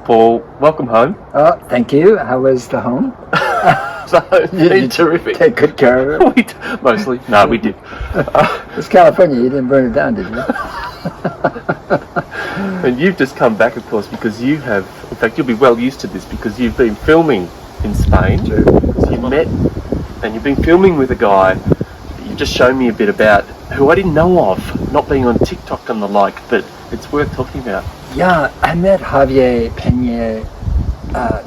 Paul, welcome home. Oh, thank you. How was the home? So, it's terrific. Take good care of it. Mostly. No, we did. It's California. You didn't burn it down, did you? And you've just come back, of course, because you have, in fact, you'll be well used to this because you've been filming in Spain. True. So you've met and you've been filming with a guy that you've just shown me a bit about, who I didn't know of, not being on TikTok and the like, but it's worth talking about. Yeah, I met Javier Pena,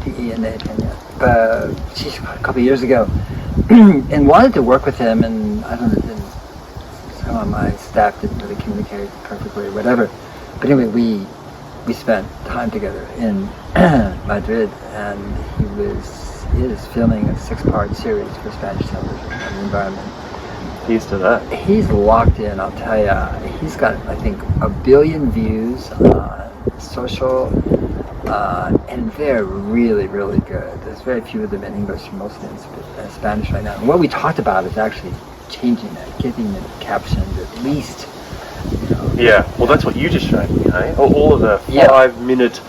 P-E-N-A, Pena, a couple of years ago, and wanted to work with him, and I don't know, some of my staff didn't really communicate perfectly or whatever. But anyway, we spent time together in Madrid, and he is filming a 6-part series for Spanish television on the environment. Here's to that. He's locked in, I'll tell you. He's got, I think, 1 billion views on social, and they're really, really good. There's very few of them in English, mostly in Spanish right now. And what we talked about is actually changing that, getting it captioned at least. Yeah, well, that's what you just showed me, eh? All of the 5-minute,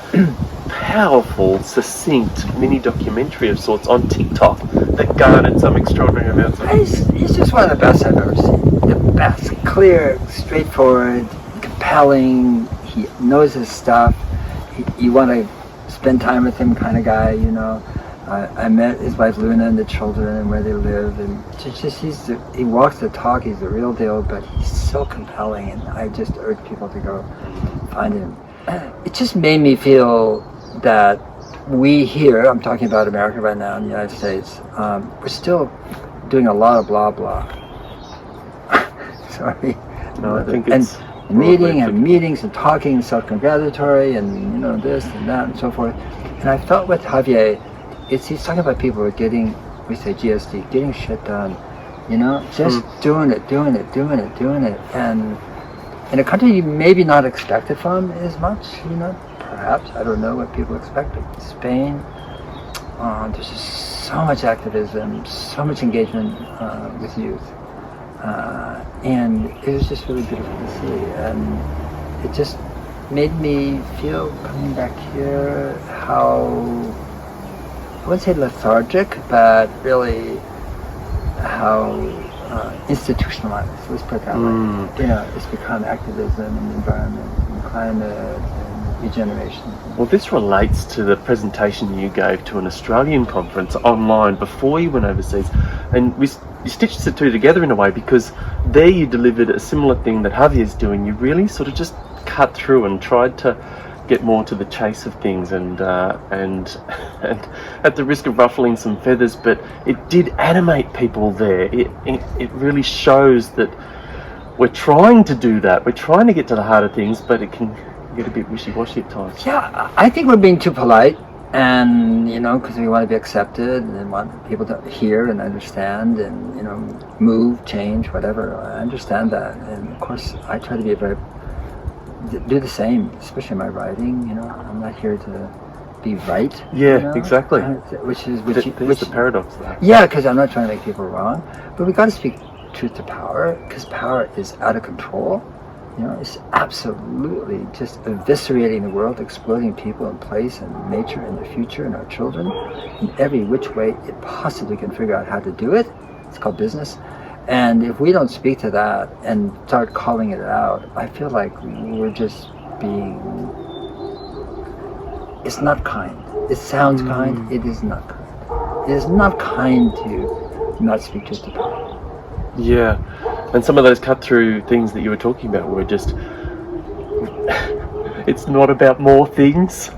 powerful, succinct mini documentary of sorts on TikTok that garnered some extraordinary amounts of. He's just one of the best I've ever seen. The best, clear, straightforward, compelling. He knows his stuff. You want to spend time with him, kind of guy, you know. I met his wife Luna and the children and where they live, and he walks the talk. He's the real deal, but he's so compelling, and I just urge people to go find him. It just made me feel that we here, I'm talking about America right now in the United States, we're still doing a lot of blah blah. Sorry. No, I think it's meetings and talking and self-congratulatory and this and that and so forth. And I felt with Javier, he's talking about people who are getting, we say GSD, getting shit done, just doing it. And in a country you maybe not expected from as much, perhaps, I don't know what people expected. Spain, there's just so much activism, so much engagement with youth. And it was just really beautiful to see. And it just made me feel, coming back here, how, I wouldn't say lethargic, but really how institutionalized, let's put it that way. It's become activism and environment and climate and regeneration. Well, this relates to the presentation you gave to an Australian conference online before you went overseas. And you stitched the two together in a way, because there you delivered a similar thing that Javier's doing. You really sort of just cut through and tried to get more to the chase of things, and at the risk of ruffling some feathers, but it did animate people there. It really shows that we're trying to do that. We're trying to get to the heart of things, but it can get a bit wishy-washy at times. Yeah, I think we're being too polite, and because we want to be accepted and want people to hear and understand and move, change, whatever. I understand that, and of course I try to be do the same, especially in my writing. I'm not here to be right. Yeah, exactly. Which is the paradox there. Yeah, because I'm not trying to make people wrong, but we got to speak truth to power, because power is out of control. It's absolutely just eviscerating the world, exploiting people and place and nature and the future and our children in every which way it possibly can figure out how to do it. It's called business. And if we don't speak to that and start calling it out, I feel like we're just it's not kind. It sounds kind, it is not kind. It is not kind to not speak truth to power. Yeah, and some of those cut-through things that you were talking about were just, it's not about more things.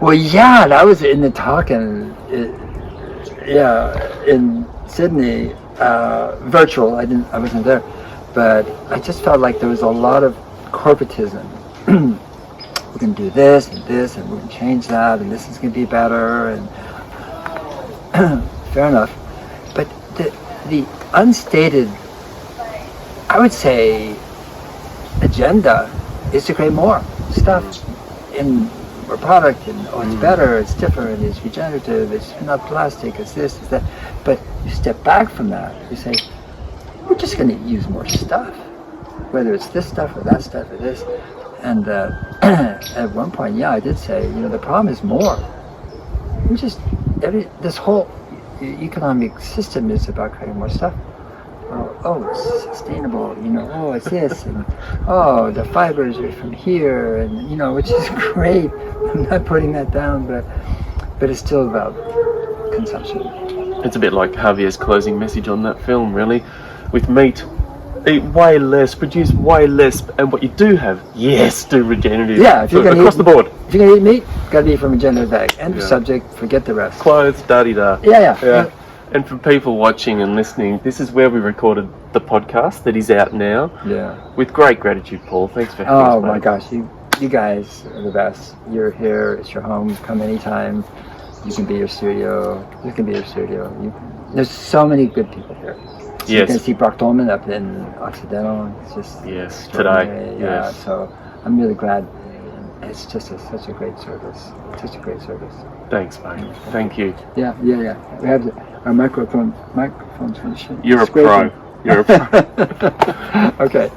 Well, yeah, that was in the talk, and in Sydney, virtual. I wasn't there, but I just felt like there was a lot of corporatism. We're going to do this, and we're going to change that, and this is going to be better, and fair enough. But the unstated, I would say, agenda is to create more stuff in our product, and it's better, it's different, it's regenerative, it's not plastic, it's this, it's that. But you step back from that, you say, we're just going to use more stuff, whether it's this stuff or that stuff or this, and at one point, yeah, I did say, the problem is more. This whole economic system is about creating more stuff. Oh, it's sustainable, oh, it's this, and oh, the fibers are from here, and, which is great. I'm not putting that down, but it's still about consumption. It's a bit like Javier's closing message on that film, really. With meat, eat way less, produce way less, and what you do have, yes, do regenerative. Yeah, if you're gonna across the board. If you're going to eat meat, got to eat from a regenerative bag. End of subject, forget the rest. Clothes, da-di-da. Yeah. And for people watching and listening, this is where we recorded the podcast that is out now. Yeah. With great gratitude, Paul. Thanks for having us. Oh my gosh, you guys are the best. You're here, it's your home, come anytime. You can be your studio. There's so many good people here. So you can see Brock Dolman up in Occidental. It's just today. Yeah, so I'm really glad. It's just such a great service. Thanks, mate. Thank you. Yeah. We have our microphone's finished. You're a pro. Okay.